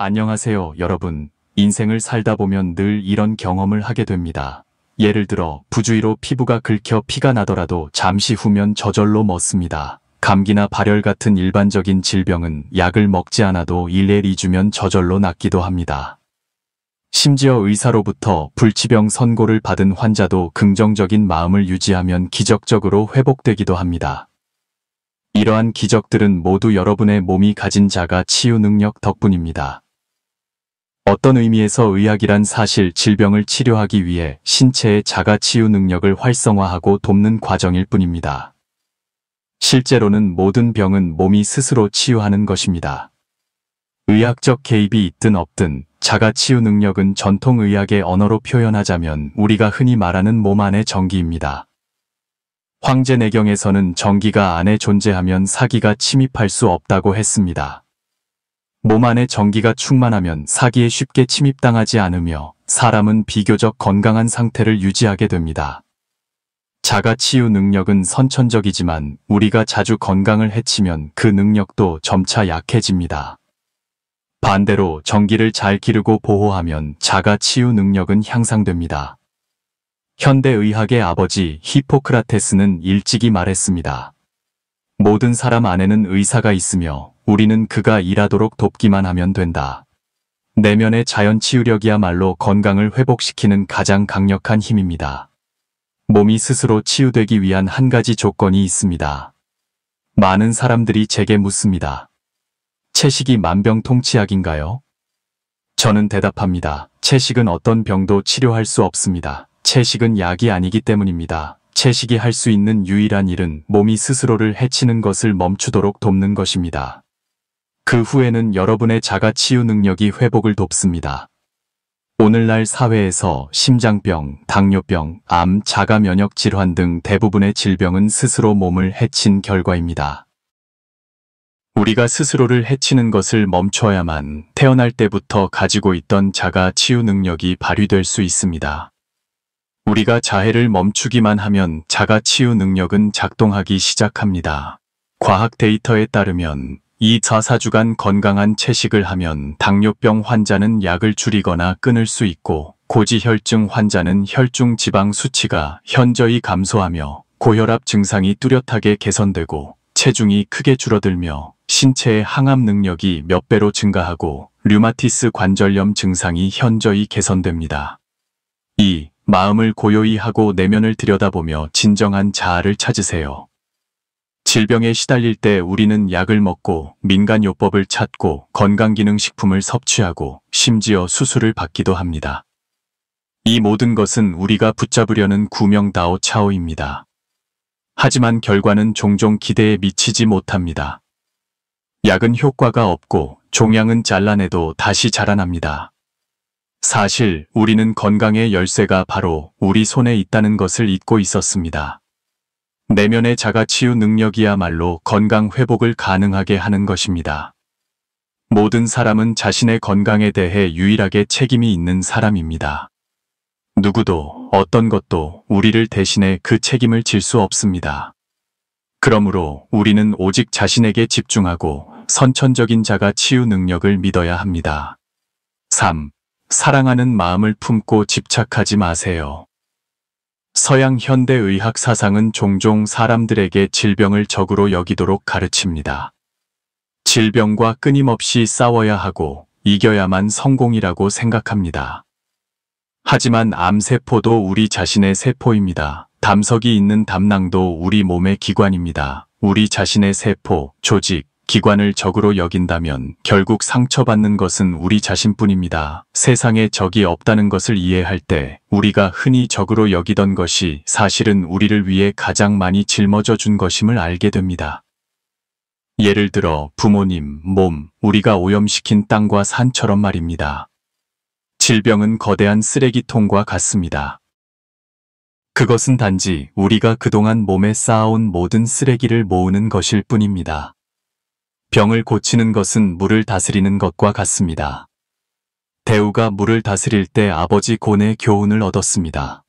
안녕하세요, 여러분. 인생을 살다 보면 늘 이런 경험을 하게 됩니다. 예를 들어 부주의로 피부가 긁혀 피가 나더라도 잠시 후면 저절로 멎습니다. 감기나 발열 같은 일반적인 질병은 약을 먹지 않아도 1~2주면 저절로 낫기도 합니다. 심지어 의사로부터 불치병 선고를 받은 환자도 긍정적인 마음을 유지하면 기적적으로 회복되기도 합니다. 이러한 기적들은 모두 여러분의 몸이 가진 자가 치유 능력 덕분입니다. 어떤 의미에서 의학이란 사실 질병을 치료하기 위해 신체의 자가 치유 능력을 활성화하고 돕는 과정일 뿐입니다. 실제로는 모든 병은 몸이 스스로 치유하는 것입니다. 의학적 개입이 있든 없든 자가 치유 능력은 전통 의학의 언어로 표현하자면 우리가 흔히 말하는 몸 안의 정기입니다. 황제내경에서는 정기가 안에 존재하면 사기가 침입할 수 없다고 했습니다. 몸 안에 정기가 충만하면 사기에 쉽게 침입당하지 않으며 사람은 비교적 건강한 상태를 유지하게 됩니다. 자가 치유 능력은 선천적이지만 우리가 자주 건강을 해치면 그 능력도 점차 약해집니다. 반대로 정기를 잘 기르고 보호하면 자가 치유 능력은 향상됩니다. 현대의학의 아버지 히포크라테스는 일찍이 말했습니다. 모든 사람 안에는 의사가 있으며 우리는 그가 일하도록 돕기만 하면 된다. 내면의 자연 치유력이야말로 건강을 회복시키는 가장 강력한 힘입니다. 몸이 스스로 치유되기 위한 한 가지 조건이 있습니다. 많은 사람들이 제게 묻습니다. 채식이 만병통치약인가요? 저는 대답합니다. 채식은 어떤 병도 치료할 수 없습니다. 채식은 약이 아니기 때문입니다. 채식이 할 수 있는 유일한 일은 몸이 스스로를 해치는 것을 멈추도록 돕는 것입니다. 그 후에는 여러분의 자가 치유 능력이 회복을 돕습니다. 오늘날 사회에서 심장병, 당뇨병, 암, 자가 면역 질환 등 대부분의 질병은 스스로 몸을 해친 결과입니다. 우리가 스스로를 해치는 것을 멈춰야만 태어날 때부터 가지고 있던 자가 치유 능력이 발휘될 수 있습니다. 우리가 자해를 멈추기만 하면 자가 치유 능력은 작동하기 시작합니다. 과학 데이터에 따르면 2~4주간 건강한 채식을 하면 당뇨병 환자는 약을 줄이거나 끊을 수 있고 고지혈증 환자는 혈중 지방 수치가 현저히 감소하며 고혈압 증상이 뚜렷하게 개선되고 체중이 크게 줄어들며 신체의 항암 능력이 몇 배로 증가하고 류마티스 관절염 증상이 현저히 개선됩니다. 2. 마음을 고요히 하고 내면을 들여다보며 진정한 자아를 찾으세요. 질병에 시달릴 때 우리는 약을 먹고 민간요법을 찾고 건강기능식품을 섭취하고 심지어 수술을 받기도 합니다. 이 모든 것은 우리가 붙잡으려는 구명다오 차오입니다. 하지만 결과는 종종 기대에 미치지 못합니다. 약은 효과가 없고 종양은 잘라내도 다시 자라납니다. 사실 우리는 건강의 열쇠가 바로 우리 손에 있다는 것을 잊고 있었습니다. 내면의 자가치유 능력이야말로 건강 회복을 가능하게 하는 것입니다. 모든 사람은 자신의 건강에 대해 유일하게 책임이 있는 사람입니다. 누구도 어떤 것도 우리를 대신해 그 책임을 질 수 없습니다. 그러므로 우리는 오직 자신에게 집중하고 선천적인 자가치유 능력을 믿어야 합니다. 3. 사랑하는 마음을 품고 집착하지 마세요. 서양 현대의학 사상은 종종 사람들에게 질병을 적으로 여기도록 가르칩니다. 질병과 끊임없이 싸워야 하고 이겨야만 성공이라고 생각합니다. 하지만 암세포도 우리 자신의 세포입니다. 담석이 있는 담낭도 우리 몸의 기관입니다. 우리 자신의 세포, 조직, 기관을 적으로 여긴다면 결국 상처받는 것은 우리 자신뿐입니다. 세상에 적이 없다는 것을 이해할 때 우리가 흔히 적으로 여기던 것이 사실은 우리를 위해 가장 많이 짊어져 준 것임을 알게 됩니다. 예를 들어 부모님, 몸, 우리가 오염시킨 땅과 산처럼 말입니다. 질병은 거대한 쓰레기통과 같습니다. 그것은 단지 우리가 그동안 몸에 쌓아온 모든 쓰레기를 모으는 것일 뿐입니다. 병을 고치는 것은 물을 다스리는 것과 같습니다. 대우가 물을 다스릴 때 아버지 곤의 교훈을 얻었습니다.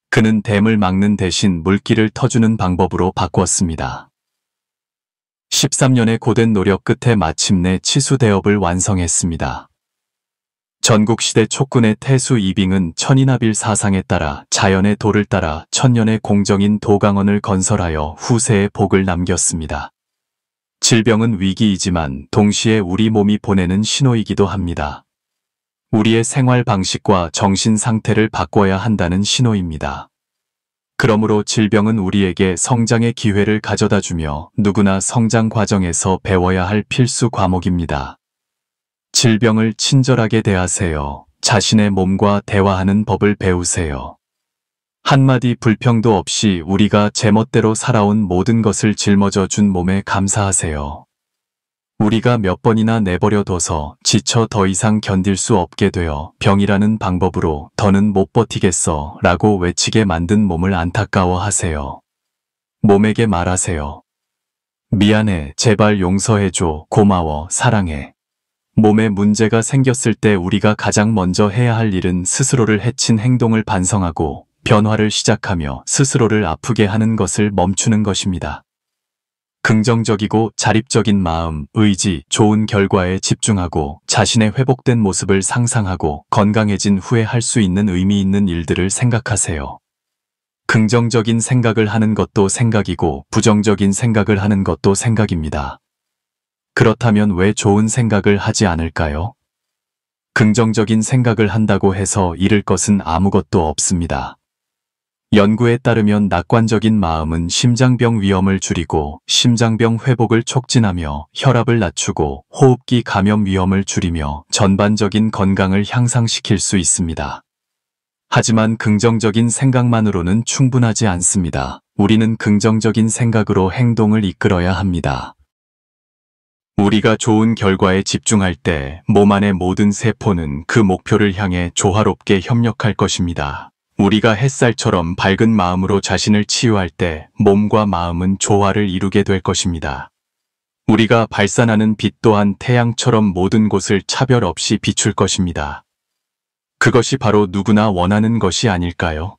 그는 댐을 막는 대신 물길을 터주는 방법으로 바꾸었습니다. 13년의 고된 노력 끝에 마침내 치수대업을 완성했습니다. 전국시대 촉군의 태수 이빙은 천인아빌 사상에 따라 자연의 도를 따라 천년의 공정인 도강원을 건설하여 후세에 복을 남겼습니다. 질병은 위기이지만 동시에 우리 몸이 보내는 신호이기도 합니다. 우리의 생활 방식과 정신 상태를 바꿔야 한다는 신호입니다. 그러므로 질병은 우리에게 성장의 기회를 가져다주며 누구나 성장 과정에서 배워야 할 필수 과목입니다. 질병을 친절하게 대하세요. 자신의 몸과 대화하는 법을 배우세요. 한마디 불평도 없이 우리가 제멋대로 살아온 모든 것을 짊어져 준 몸에 감사하세요. 우리가 몇 번이나 내버려둬서 지쳐 더 이상 견딜 수 없게 되어 병이라는 방법으로 더는 못 버티겠어 라고 외치게 만든 몸을 안타까워하세요. 몸에게 말하세요. 미안해, 제발 용서해줘, 고마워, 사랑해. 몸에 문제가 생겼을 때 우리가 가장 먼저 해야 할 일은 스스로를 해친 행동을 반성하고 변화를 시작하며 스스로를 아프게 하는 것을 멈추는 것입니다. 긍정적이고 자립적인 마음, 의지, 좋은 결과에 집중하고 자신의 회복된 모습을 상상하고 건강해진 후에 할 수 있는 의미 있는 일들을 생각하세요. 긍정적인 생각을 하는 것도 생각이고 부정적인 생각을 하는 것도 생각입니다. 그렇다면 왜 좋은 생각을 하지 않을까요? 긍정적인 생각을 한다고 해서 잃을 것은 아무것도 없습니다. 연구에 따르면 낙관적인 마음은 심장병 위험을 줄이고 심장병 회복을 촉진하며 혈압을 낮추고 호흡기 감염 위험을 줄이며 전반적인 건강을 향상시킬 수 있습니다. 하지만 긍정적인 생각만으로는 충분하지 않습니다. 우리는 긍정적인 생각으로 행동을 이끌어야 합니다. 우리가 좋은 결과에 집중할 때 몸 안의 모든 세포는 그 목표를 향해 조화롭게 협력할 것입니다. 우리가 햇살처럼 밝은 마음으로 자신을 치유할 때 몸과 마음은 조화를 이루게 될 것입니다. 우리가 발산하는 빛 또한 태양처럼 모든 곳을 차별 없이 비출 것입니다. 그것이 바로 누구나 원하는 것이 아닐까요?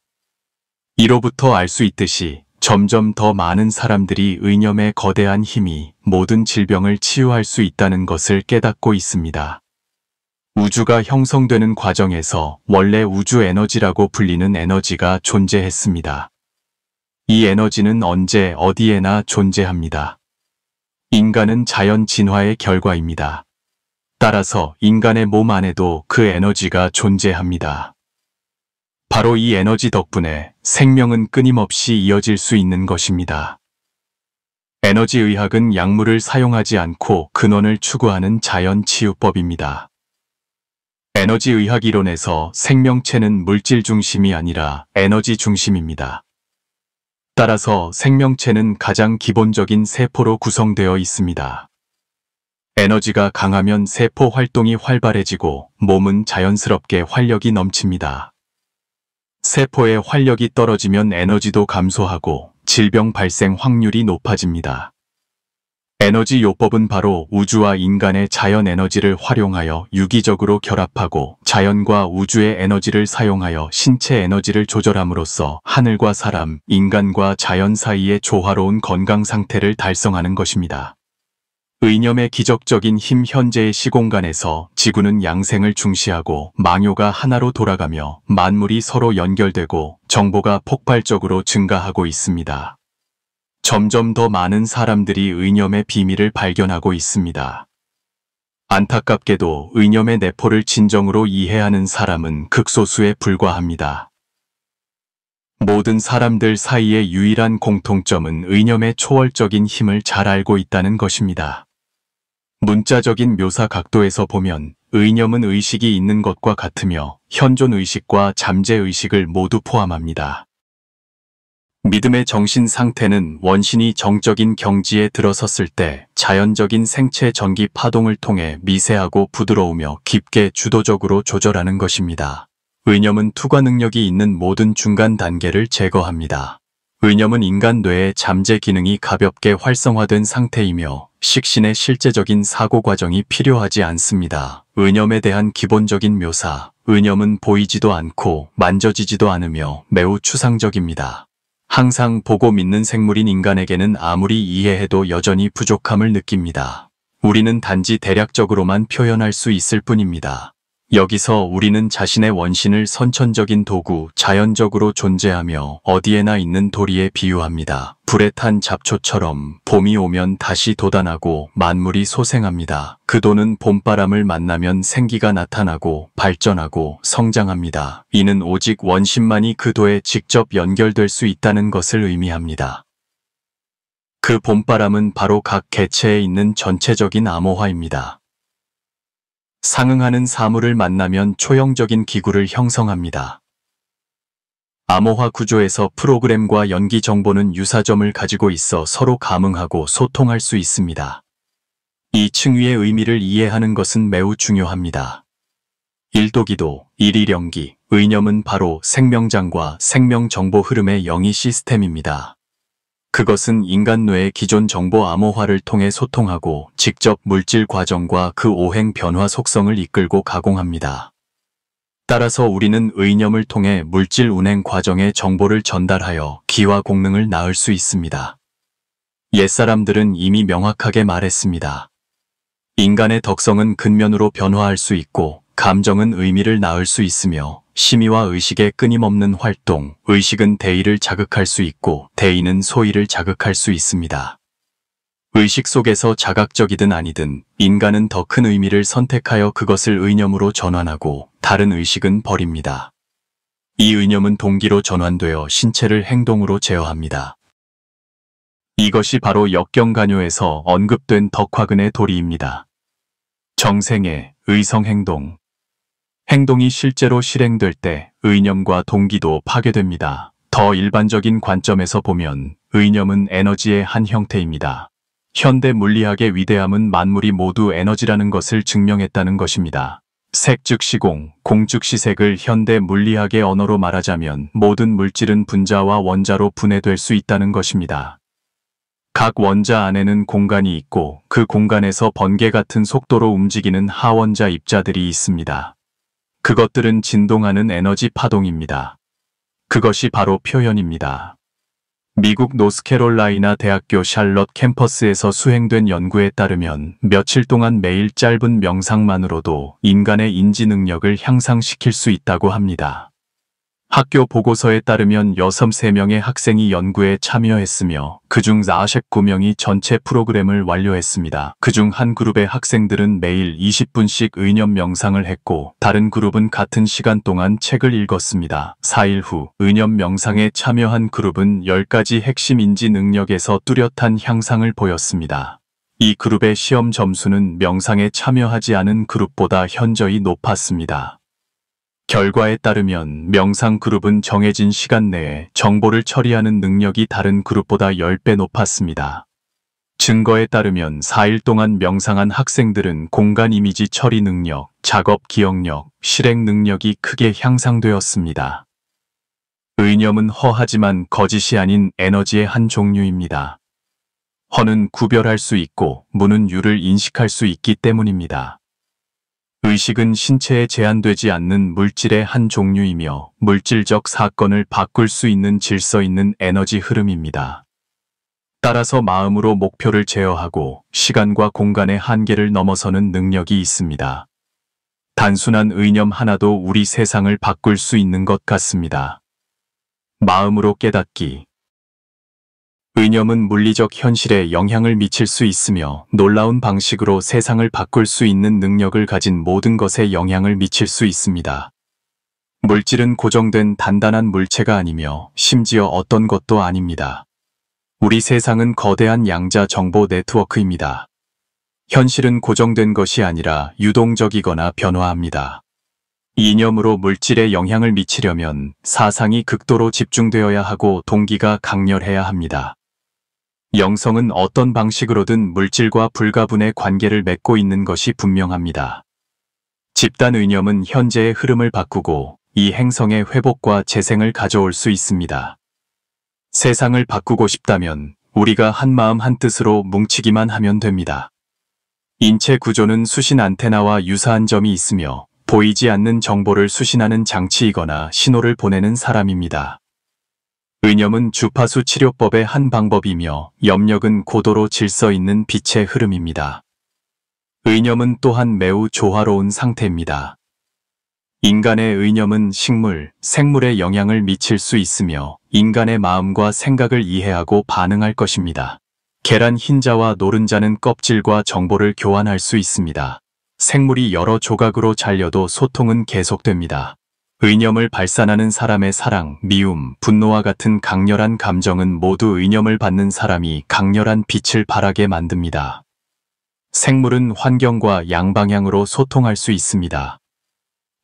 이로부터 알 수 있듯이 점점 더 많은 사람들이 의념의 거대한 힘이 모든 질병을 치유할 수 있다는 것을 깨닫고 있습니다. 우주가 형성되는 과정에서 원래 우주 에너지라고 불리는 에너지가 존재했습니다. 이 에너지는 언제 어디에나 존재합니다. 인간은 자연 진화의 결과입니다. 따라서 인간의 몸 안에도 그 에너지가 존재합니다. 바로 이 에너지 덕분에 생명은 끊임없이 이어질 수 있는 것입니다. 에너지의학은 약물을 사용하지 않고 근원을 추구하는 자연치유법입니다. 에너지의학 이론에서 생명체는 물질 중심이 아니라 에너지 중심입니다. 따라서 생명체는 가장 기본적인 세포로 구성되어 있습니다. 에너지가 강하면 세포 활동이 활발해지고 몸은 자연스럽게 활력이 넘칩니다. 세포의 활력이 떨어지면 에너지도 감소하고 질병 발생 확률이 높아집니다. 에너지 요법은 바로 우주와 인간의 자연 에너지를 활용하여 유기적으로 결합하고 자연과 우주의 에너지를 사용하여 신체 에너지를 조절함으로써 하늘과 사람, 인간과 자연 사이의 조화로운 건강 상태를 달성하는 것입니다. 의념의 기적적인 힘. 현재의 시공간에서 지구는 양생을 중시하고 망요가 하나로 돌아가며 만물이 서로 연결되고 정보가 폭발적으로 증가하고 있습니다. 점점 더 많은 사람들이 의념의 비밀을 발견하고 있습니다. 안타깝게도 의념의 내포를 진정으로 이해하는 사람은 극소수에 불과합니다. 모든 사람들 사이의 유일한 공통점은 의념의 초월적인 힘을 잘 알고 있다는 것입니다. 문자적인 묘사 각도에서 보면 의념은 의식이 있는 것과 같으며 현존의식과 잠재의식을 모두 포함합니다. 믿음의 정신 상태는 원신이 정적인 경지에 들어섰을 때 자연적인 생체 전기 파동을 통해 미세하고 부드러우며 깊게 주도적으로 조절하는 것입니다. 의념은 투과 능력이 있는 모든 중간 단계를 제거합니다. 의념은 인간 뇌의 잠재 기능이 가볍게 활성화된 상태이며 식신의 실제적인 사고 과정이 필요하지 않습니다. 의념에 대한 기본적인 묘사. 의념은 보이지도 않고 만져지지도 않으며 매우 추상적입니다. 항상 보고 믿는 생물인 인간에게는 아무리 이해해도 여전히 부족함을 느낍니다. 우리는 단지 대략적으로만 표현할 수 있을 뿐입니다. 여기서 우리는 자신의 원신을 선천적인 도구, 자연적으로 존재하며 어디에나 있는 도리에 비유합니다. 불에 탄 잡초처럼 봄이 오면 다시 돋아나고 만물이 소생합니다. 그 도는 봄바람을 만나면 생기가 나타나고 발전하고 성장합니다. 이는 오직 원신만이 그 도에 직접 연결될 수 있다는 것을 의미합니다. 그 봄바람은 바로 각 개체에 있는 전체적인 암호화입니다. 상응하는 사물을 만나면 초형적인 기구를 형성합니다. 암호화 구조에서 프로그램과 연기 정보는 유사점을 가지고 있어 서로 감응하고 소통할 수 있습니다. 이 층위의 의미를 이해하는 것은 매우 중요합니다. 일도기도, 일일연기, 의념은 바로 생명장과 생명정보 흐름의 영위 시스템입니다. 그것은 인간 뇌의 기존 정보 암호화를 통해 소통하고 직접 물질 과정과 그 오행 변화 속성을 이끌고 가공합니다. 따라서 우리는 의념을 통해 물질 운행 과정의 정보를 전달하여 기와 공능을 낳을 수 있습니다. 옛사람들은 이미 명확하게 말했습니다. 인간의 덕성은 근면으로 변화할 수 있고 감정은 의미를 낳을 수 있으며 심의와 의식의 끊임없는 활동, 의식은 대의를 자극할 수 있고 대의는 소의를 자극할 수 있습니다. 의식 속에서 자각적이든 아니든 인간은 더 큰 의미를 선택하여 그것을 의념으로 전환하고 다른 의식은 버립니다. 이 의념은 동기로 전환되어 신체를 행동으로 제어합니다. 이것이 바로 역경간요에서 언급된 덕화근의 도리입니다. 정생의 의성행동. 행동이 실제로 실행될 때 의념과 동기도 파괴됩니다. 더 일반적인 관점에서 보면 의념은 에너지의 한 형태입니다. 현대 물리학의 위대함은 만물이 모두 에너지라는 것을 증명했다는 것입니다. 색 즉 시공, 공 즉 시색을 현대 물리학의 언어로 말하자면 모든 물질은 분자와 원자로 분해될 수 있다는 것입니다. 각 원자 안에는 공간이 있고 그 공간에서 번개 같은 속도로 움직이는 하원자 입자들이 있습니다. 그것들은 진동하는 에너지 파동입니다. 그것이 바로 표현입니다. 미국 노스캐롤라이나 대학교 샬럿 캠퍼스에서 수행된 연구에 따르면 며칠 동안 매일 짧은 명상만으로도 인간의 인지 능력을 향상시킬 수 있다고 합니다. 학교 보고서에 따르면 63명의 학생이 연구에 참여했으며 그중 49명이 전체 프로그램을 완료했습니다. 그중 한 그룹의 학생들은 매일 20분씩 의념 명상을 했고 다른 그룹은 같은 시간 동안 책을 읽었습니다. 4일 후 의념 명상에 참여한 그룹은 10가지 핵심 인지 능력에서 뚜렷한 향상을 보였습니다. 이 그룹의 시험 점수는 명상에 참여하지 않은 그룹보다 현저히 높았습니다. 결과에 따르면 명상 그룹은 정해진 시간 내에 정보를 처리하는 능력이 다른 그룹보다 10배 높았습니다. 증거에 따르면 4일 동안 명상한 학생들은 공간 이미지 처리 능력, 작업 기억력, 실행 능력이 크게 향상되었습니다. 의념은 허하지만 거짓이 아닌 에너지의 한 종류입니다. 허는 구별할 수 있고 무는 유를 인식할 수 있기 때문입니다. 의식은 신체에 제한되지 않는 물질의 한 종류이며 물질적 사건을 바꿀 수 있는 질서 있는 에너지 흐름입니다. 따라서 마음으로 목표를 제어하고 시간과 공간의 한계를 넘어서는 능력이 있습니다. 단순한 의념 하나도 우리 세상을 바꿀 수 있는 것 같습니다. 마음으로 깨닫기. 의념은 물리적 현실에 영향을 미칠 수 있으며 놀라운 방식으로 세상을 바꿀 수 있는 능력을 가진 모든 것에 영향을 미칠 수 있습니다. 물질은 고정된 단단한 물체가 아니며 심지어 어떤 것도 아닙니다. 우리 세상은 거대한 양자 정보 네트워크입니다. 현실은 고정된 것이 아니라 유동적이거나 변화합니다. 이념으로 물질에 영향을 미치려면 사상이 극도로 집중되어야 하고 동기가 강렬해야 합니다. 영성은 어떤 방식으로든 물질과 불가분의 관계를 맺고 있는 것이 분명합니다. 집단 의념은 현재의 흐름을 바꾸고 이 행성의 회복과 재생을 가져올 수 있습니다. 세상을 바꾸고 싶다면 우리가 한마음 한뜻으로 뭉치기만 하면 됩니다. 인체 구조는 수신 안테나와 유사한 점이 있으며 보이지 않는 정보를 수신하는 장치이거나 신호를 보내는 사람입니다. 의념은 주파수 치료법의 한 방법이며 염력은 고도로 질서 있는 빛의 흐름입니다. 의념은 또한 매우 조화로운 상태입니다. 인간의 의념은 식물, 생물에 영향을 미칠 수 있으며 인간의 마음과 생각을 이해하고 반응할 것입니다. 계란 흰자와 노른자는 껍질과 정보를 교환할 수 있습니다. 생물이 여러 조각으로 잘려도 소통은 계속됩니다. 의념을 발산하는 사람의 사랑, 미움, 분노와 같은 강렬한 감정은 모두 의념을 받는 사람이 강렬한 빛을 발하게 만듭니다. 생물은 환경과 양방향으로 소통할 수 있습니다.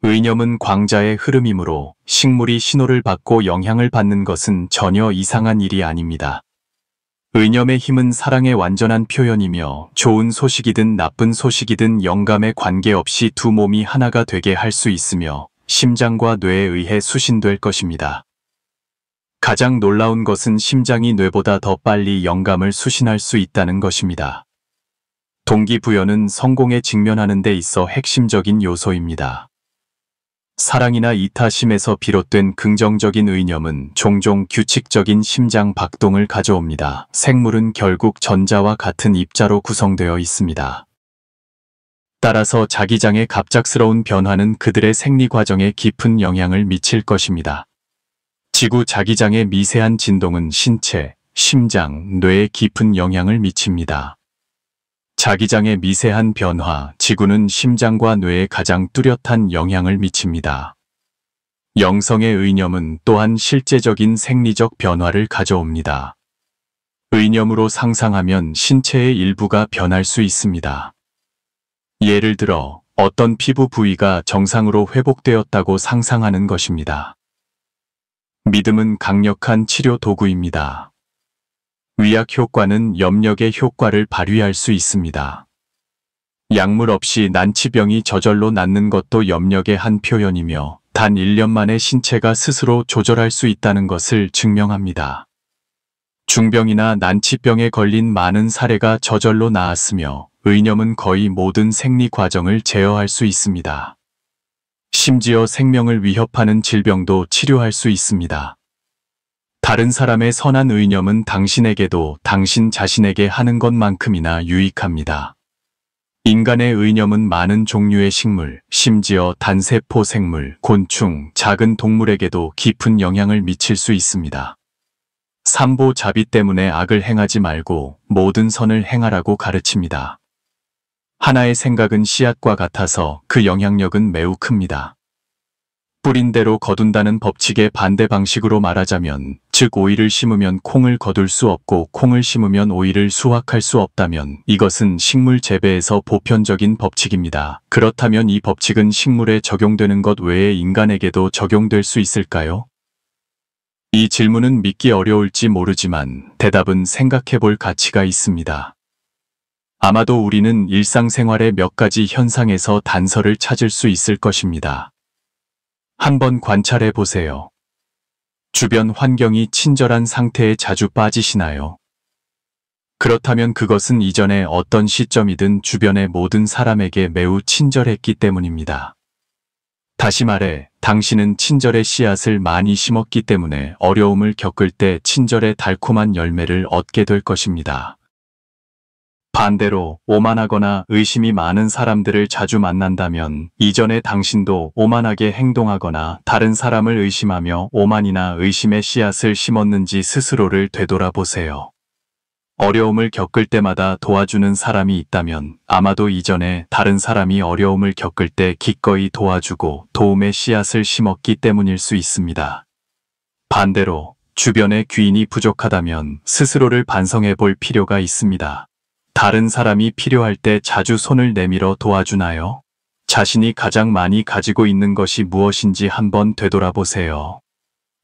의념은 광자의 흐름이므로 식물이 신호를 받고 영향을 받는 것은 전혀 이상한 일이 아닙니다. 의념의 힘은 사랑의 완전한 표현이며 좋은 소식이든 나쁜 소식이든 영감에 관계없이 두 몸이 하나가 되게 할 수 있으며 심장과 뇌에 의해 수신될 것입니다. 가장 놀라운 것은 심장이 뇌보다 더 빨리 영감을 수신할 수 있다는 것입니다. 동기부여는 성공에 직면하는 데 있어 핵심적인 요소입니다. 사랑이나 이타심에서 비롯된 긍정적인 의념은 종종 규칙적인 심장 박동을 가져옵니다. 생물은 결국 전자와 같은 입자로 구성되어 있습니다. 따라서 자기장의 갑작스러운 변화는 그들의 생리 과정에 깊은 영향을 미칠 것입니다. 지구 자기장의 미세한 진동은 신체, 심장, 뇌에 깊은 영향을 미칩니다. 자기장의 미세한 변화, 지구는 심장과 뇌에 가장 뚜렷한 영향을 미칩니다. 영성의 의념은 또한 실제적인 생리적 변화를 가져옵니다. 의념으로 상상하면 신체의 일부가 변할 수 있습니다. 예를 들어 어떤 피부 부위가 정상으로 회복되었다고 상상하는 것입니다. 믿음은 강력한 치료 도구입니다. 위약 효과는 염력의 효과를 발휘할 수 있습니다. 약물 없이 난치병이 저절로 낫는 것도 염력의 한 표현이며 단 1년 만에 신체가 스스로 조절할 수 있다는 것을 증명합니다. 중병이나 난치병에 걸린 많은 사례가 저절로 나았으며 의념은 거의 모든 생리 과정을 제어할 수 있습니다. 심지어 생명을 위협하는 질병도 치료할 수 있습니다. 다른 사람의 선한 의념은 당신에게도 당신 자신에게 하는 것만큼이나 유익합니다. 인간의 의념은 많은 종류의 식물, 심지어 단세포 생물, 곤충, 작은 동물에게도 깊은 영향을 미칠 수 있습니다. 삼보자비 때문에 악을 행하지 말고 모든 선을 행하라고 가르칩니다. 하나의 생각은 씨앗과 같아서 그 영향력은 매우 큽니다. 뿌린 대로 거둔다는 법칙의 반대 방식으로 말하자면, 즉 오이를 심으면 콩을 거둘 수 없고 콩을 심으면 오이를 수확할 수 없다면 이것은 식물 재배에서 보편적인 법칙입니다. 그렇다면 이 법칙은 식물에 적용되는 것 외에 인간에게도 적용될 수 있을까요? 이 질문은 믿기 어려울지 모르지만 대답은 생각해 볼 가치가 있습니다. 아마도 우리는 일상생활의 몇 가지 현상에서 단서를 찾을 수 있을 것입니다. 한번 관찰해 보세요. 주변 환경이 친절한 상태에 자주 빠지시나요? 그렇다면 그것은 이전에 어떤 시점이든 주변의 모든 사람에게 매우 친절했기 때문입니다. 다시 말해, 당신은 친절의 씨앗을 많이 심었기 때문에 어려움을 겪을 때 친절의 달콤한 열매를 얻게 될 것입니다. 반대로 오만하거나 의심이 많은 사람들을 자주 만난다면 이전에 당신도 오만하게 행동하거나 다른 사람을 의심하며 오만이나 의심의 씨앗을 심었는지 스스로를 되돌아보세요. 어려움을 겪을 때마다 도와주는 사람이 있다면 아마도 이전에 다른 사람이 어려움을 겪을 때 기꺼이 도와주고 도움의 씨앗을 심었기 때문일 수 있습니다. 반대로 주변에 귀인이 부족하다면 스스로를 반성해 볼 필요가 있습니다. 다른 사람이 필요할 때 자주 손을 내밀어 도와주나요? 자신이 가장 많이 가지고 있는 것이 무엇인지 한번 되돌아보세요.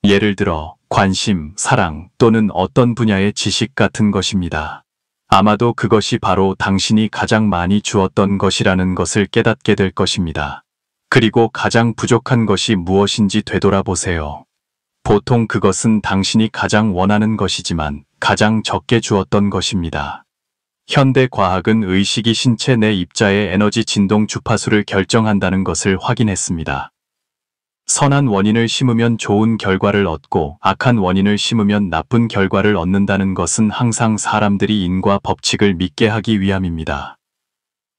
예를 들어 관심, 사랑 또는 어떤 분야의 지식 같은 것입니다. 아마도 그것이 바로 당신이 가장 많이 주었던 것이라는 것을 깨닫게 될 것입니다. 그리고 가장 부족한 것이 무엇인지 되돌아보세요. 보통 그것은 당신이 가장 원하는 것이지만 가장 적게 주었던 것입니다. 현대 과학은 의식이 신체 내 입자의 에너지 진동 주파수를 결정한다는 것을 확인했습니다. 선한 원인을 심으면 좋은 결과를 얻고 악한 원인을 심으면 나쁜 결과를 얻는다는 것은 항상 사람들이 인과 법칙을 믿게 하기 위함입니다.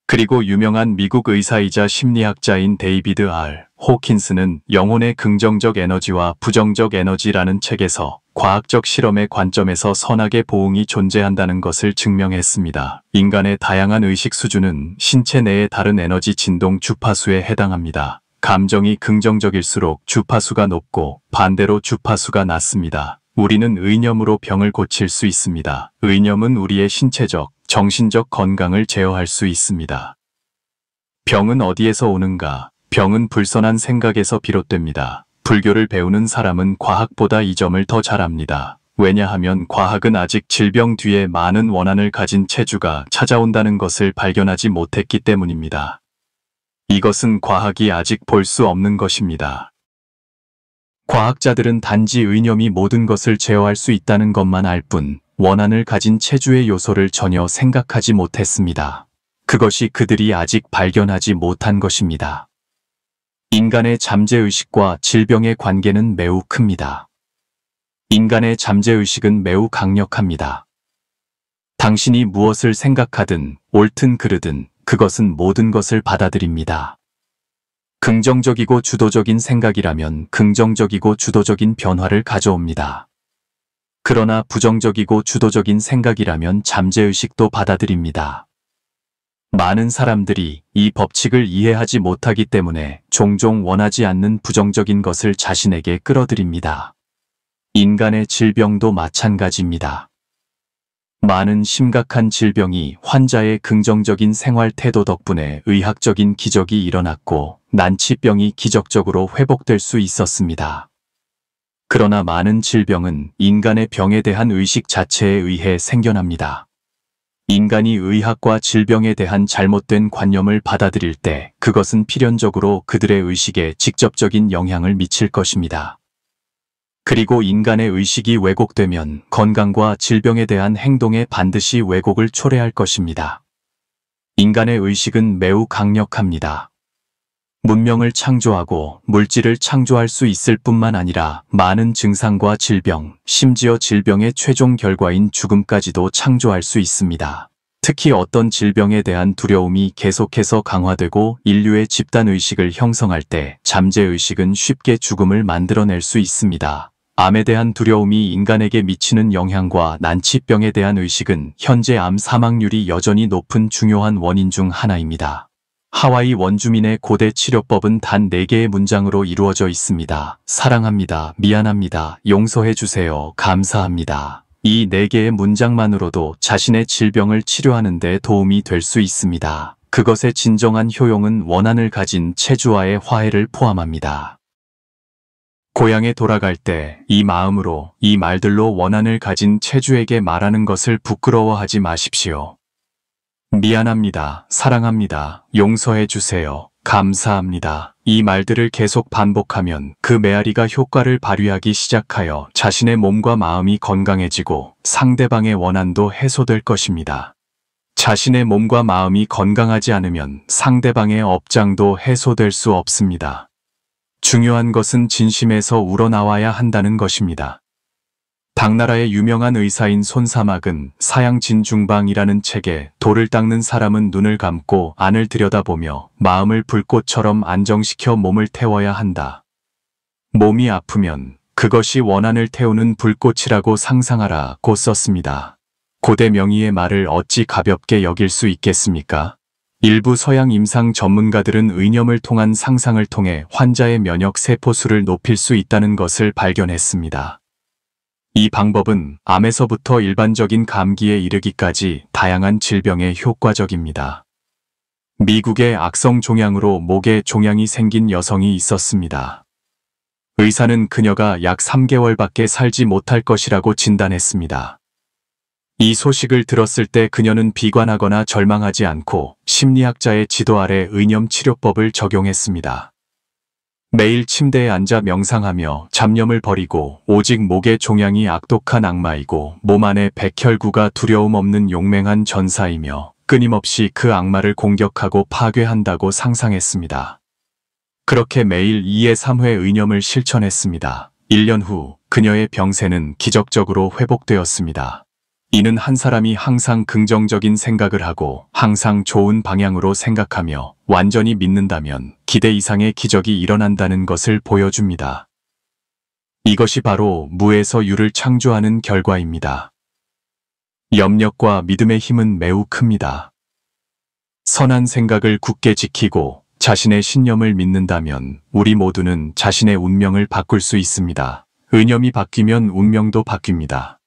그리고 유명한 미국 의사이자 심리학자인 데이비드 R. 호킨스는 영혼의 긍정적 에너지와 부정적 에너지라는 책에서 과학적 실험의 관점에서 선악의 보응이 존재한다는 것을 증명했습니다. 인간의 다양한 의식 수준은 신체 내의 다른 에너지 진동 주파수에 해당합니다. 감정이 긍정적일수록 주파수가 높고 반대로 주파수가 낮습니다. 우리는 의념으로 병을 고칠 수 있습니다. 의념은 우리의 신체적, 정신적 건강을 제어할 수 있습니다. 병은 어디에서 오는가? 병은 불선한 생각에서 비롯됩니다. 불교를 배우는 사람은 과학보다 이 점을 더 잘 압니다. 왜냐하면 과학은 아직 질병 뒤에 많은 원한을 가진 체주가 찾아온다는 것을 발견하지 못했기 때문입니다. 이것은 과학이 아직 볼 수 없는 것입니다. 과학자들은 단지 의념이 모든 것을 제어할 수 있다는 것만 알 뿐, 원한을 가진 체주의 요소를 전혀 생각하지 못했습니다. 그것이 그들이 아직 발견하지 못한 것입니다. 인간의 잠재의식과 질병의 관계는 매우 큽니다. 인간의 잠재의식은 매우 강력합니다. 당신이 무엇을 생각하든 옳든 그르든 그것은 모든 것을 받아들입니다. 긍정적이고 주도적인 생각이라면 긍정적이고 주도적인 변화를 가져옵니다. 그러나 부정적이고 주도적인 생각이라면 잠재의식도 받아들입니다. 많은 사람들이 이 법칙을 이해하지 못하기 때문에 종종 원하지 않는 부정적인 것을 자신에게 끌어들입니다. 인간의 질병도 마찬가지입니다. 많은 심각한 질병이 환자의 긍정적인 생활 태도 덕분에 의학적인 기적이 일어났고 난치병이 기적적으로 회복될 수 있었습니다. 그러나 많은 질병은 인간의 병에 대한 의식 자체에 의해 생겨납니다. 인간이 의학과 질병에 대한 잘못된 관념을 받아들일 때 그것은 필연적으로 그들의 의식에 직접적인 영향을 미칠 것입니다. 그리고 인간의 의식이 왜곡되면 건강과 질병에 대한 행동에 반드시 왜곡을 초래할 것입니다. 인간의 의식은 매우 강력합니다. 문명을 창조하고 물질을 창조할 수 있을 뿐만 아니라 많은 증상과 질병, 심지어 질병의 최종 결과인 죽음까지도 창조할 수 있습니다. 특히 어떤 질병에 대한 두려움이 계속해서 강화되고 인류의 집단의식을 형성할 때 잠재의식은 쉽게 죽음을 만들어낼 수 있습니다. 암에 대한 두려움이 인간에게 미치는 영향과 난치병에 대한 의식은 현재 암 사망률이 여전히 높은 중요한 원인 중 하나입니다. 하와이 원주민의 고대 치료법은 단 4개의 문장으로 이루어져 있습니다. 사랑합니다. 미안합니다. 용서해주세요. 감사합니다. 이 4개의 문장만으로도 자신의 질병을 치료하는 데 도움이 될 수 있습니다. 그것의 진정한 효용은 원한을 가진 체주와의 화해를 포함합니다. 고향에 돌아갈 때 이 마음으로, 이 말들로 원한을 가진 체주에게 말하는 것을 부끄러워하지 마십시오. 미안합니다. 사랑합니다. 용서해 주세요. 감사합니다. 이 말들을 계속 반복하면 그 메아리가 효과를 발휘하기 시작하여 자신의 몸과 마음이 건강해지고 상대방의 원한도 해소될 것입니다. 자신의 몸과 마음이 건강하지 않으면 상대방의 업장도 해소될 수 없습니다. 중요한 것은 진심에서 우러나와야 한다는 것입니다. 당나라의 유명한 의사인 손사막은 사양진중방이라는 책에 돌을 닦는 사람은 눈을 감고 안을 들여다보며 마음을 불꽃처럼 안정시켜 몸을 태워야 한다. 몸이 아프면 그것이 원한을 태우는 불꽃이라고 상상하라고 썼습니다. 고대 명의의 말을 어찌 가볍게 여길 수 있겠습니까? 일부 서양 임상 전문가들은 의념을 통한 상상을 통해 환자의 면역 세포수를 높일 수 있다는 것을 발견했습니다. 이 방법은 암에서부터 일반적인 감기에 이르기까지 다양한 질병에 효과적입니다. 미국의 악성 종양으로 목에 종양이 생긴 여성이 있었습니다. 의사는 그녀가 약 3개월밖에 살지 못할 것이라고 진단했습니다. 이 소식을 들었을 때 그녀는 비관하거나 절망하지 않고 심리학자의 지도 아래 의념 치료법을 적용했습니다. 매일 침대에 앉아 명상하며 잡념을 버리고 오직 목의 종양이 악독한 악마이고 몸 안에 백혈구가 두려움 없는 용맹한 전사이며 끊임없이 그 악마를 공격하고 파괴한다고 상상했습니다. 그렇게 매일 2에 3회 의념을 실천했습니다. 1년 후 그녀의 병세는 기적적으로 회복되었습니다. 이는 한 사람이 항상 긍정적인 생각을 하고 항상 좋은 방향으로 생각하며 완전히 믿는다면 기대 이상의 기적이 일어난다는 것을 보여줍니다. 이것이 바로 무에서 유를 창조하는 결과입니다. 염력과 믿음의 힘은 매우 큽니다. 선한 생각을 굳게 지키고 자신의 신념을 믿는다면 우리 모두는 자신의 운명을 바꿀 수 있습니다. 의념이 바뀌면 운명도 바뀝니다.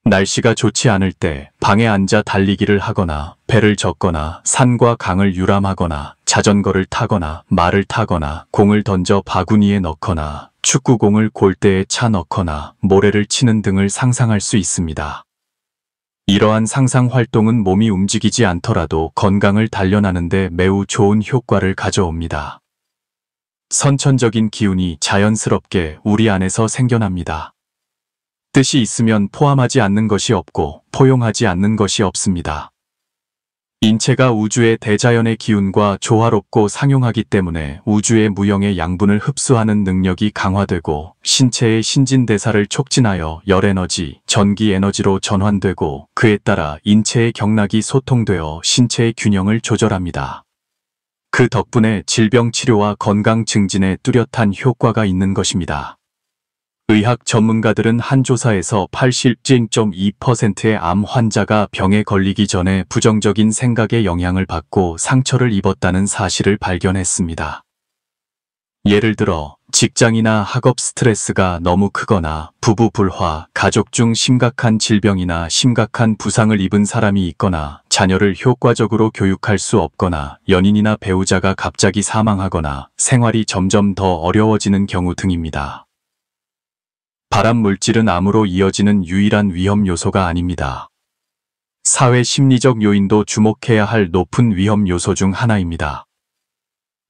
날씨가 좋지 않을 때 방에 앉아 달리기를 하거나 배를 젓거나 산과 강을 유람하거나 자전거를 타거나 말을 타거나 공을 던져 바구니에 넣거나 축구공을 골대에 차 넣거나 모래를 치는 등을 상상할 수 있습니다. 이러한 상상 활동은 몸이 움직이지 않더라도 건강을 단련하는 데 매우 좋은 효과를 가져옵니다. 선천적인 기운이 자연스럽게 우리 안에서 생겨납니다. 뜻이 있으면 포함하지 않는 것이 없고 포용하지 않는 것이 없습니다. 인체가 우주의 대자연의 기운과 조화롭고 상용하기 때문에 우주의 무형의 양분을 흡수하는 능력이 강화되고 신체의 신진대사를 촉진하여 열에너지, 전기에너지로 전환되고 그에 따라 인체의 경락이 소통되어 신체의 균형을 조절합니다. 그 덕분에 질병 치료와 건강 증진에 뚜렷한 효과가 있는 것입니다. 의학 전문가들은 한 조사에서 87.2%의 암 환자가 병에 걸리기 전에 부정적인 생각에 영향을 받고 상처를 입었다는 사실을 발견했습니다. 예를 들어 직장이나 학업 스트레스가 너무 크거나 부부 불화, 가족 중 심각한 질병이나 심각한 부상을 입은 사람이 있거나 자녀를 효과적으로 교육할 수 없거나 연인이나 배우자가 갑자기 사망하거나 생활이 점점 더 어려워지는 경우 등입니다. 발암 물질은 암으로 이어지는 유일한 위험 요소가 아닙니다. 사회 심리적 요인도 주목해야 할 높은 위험 요소 중 하나입니다.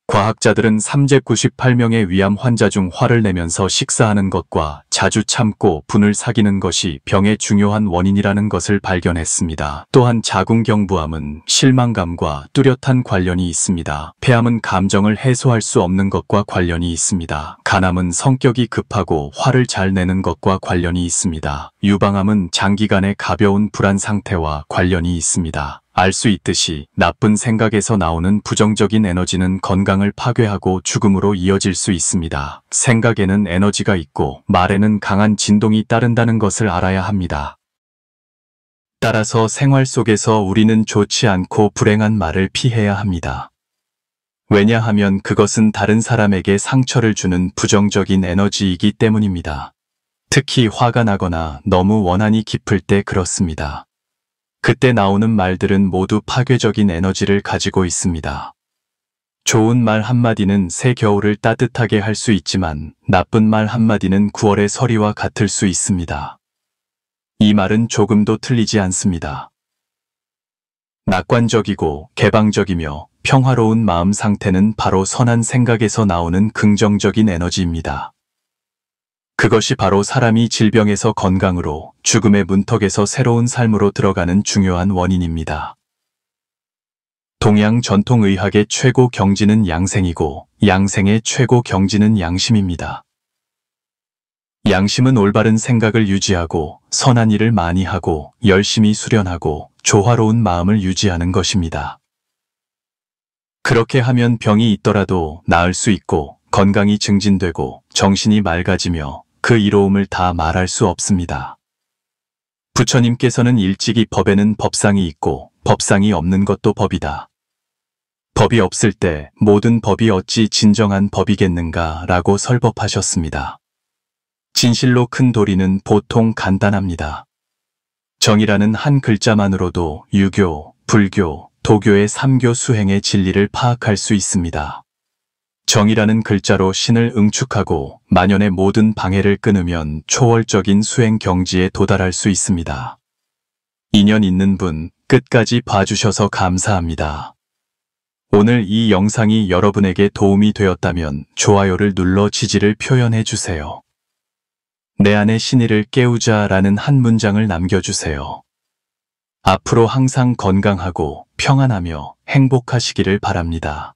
과학자들은 398명의 위암 환자 중 화를 내면서 식사하는 것과 자주 참고 분을 사귀는 것이 병의 중요한 원인이라는 것을 발견했습니다. 또한 자궁경부암은 실망감과 뚜렷한 관련이 있습니다. 폐암은 감정을 해소할 수 없는 것과 관련이 있습니다. 간암은 성격이 급하고 화를 잘 내는 것과 관련이 있습니다. 유방암은 장기간의 가벼운 불안 상태와 관련이 있습니다. 알 수 있듯이 나쁜 생각에서 나오는 부정적인 에너지는 건강을 파괴하고 죽음으로 이어질 수 있습니다. 생각에는 에너지가 있고 말에는 강한 진동이 따른다는 것을 알아야 합니다. 따라서 생활 속에서 우리는 좋지 않고 불행한 말을 피해야 합니다. 왜냐하면 그것은 다른 사람에게 상처를 주는 부정적인 에너지이기 때문입니다. 특히 화가 나거나 너무 원한이 깊을 때 그렇습니다. 그때 나오는 말들은 모두 파괴적인 에너지를 가지고 있습니다. 좋은 말 한마디는 새 겨울을 따뜻하게 할 수 있지만 나쁜 말 한마디는 9월의 서리와 같을 수 있습니다. 이 말은 조금도 틀리지 않습니다. 낙관적이고 개방적이며 평화로운 마음 상태는 바로 선한 생각에서 나오는 긍정적인 에너지입니다. 그것이 바로 사람이 질병에서 건강으로, 죽음의 문턱에서 새로운 삶으로 들어가는 중요한 원인입니다. 동양 전통의학의 최고 경지는 양생이고 양생의 최고 경지는 양심입니다. 양심은 올바른 생각을 유지하고 선한 일을 많이 하고 열심히 수련하고 조화로운 마음을 유지하는 것입니다. 그렇게 하면 병이 있더라도 나을 수 있고 건강이 증진되고 정신이 맑아지며 그 이로움을 다 말할 수 없습니다. 부처님께서는 일찍이 법에는 법상이 있고 법상이 없는 것도 법이다. 법이 없을 때 모든 법이 어찌 진정한 법이겠는가 라고 설법하셨습니다. 진실로 큰 도리는 보통 간단합니다. 정이라는 한 글자만으로도 유교, 불교, 도교의 3교 수행의 진리를 파악할 수 있습니다. 정이라는 글자로 신을 응축하고 만연의 모든 방해를 끊으면 초월적인 수행 경지에 도달할 수 있습니다. 인연 있는 분, 끝까지 봐주셔서 감사합니다. 오늘 이 영상이 여러분에게 도움이 되었다면 좋아요를 눌러 지지를 표현해 주세요. 내 안의 신의를 깨우자 라는 한 문장을 남겨주세요. 앞으로 항상 건강하고 평안하며 행복하시기를 바랍니다.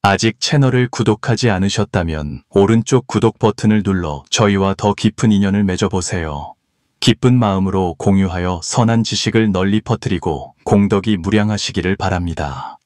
아직 채널을 구독하지 않으셨다면 오른쪽 구독 버튼을 눌러 저희와 더 깊은 인연을 맺어보세요. 기쁜 마음으로 공유하여 선한 지식을 널리 퍼뜨리고 공덕이 무량하시기를 바랍니다.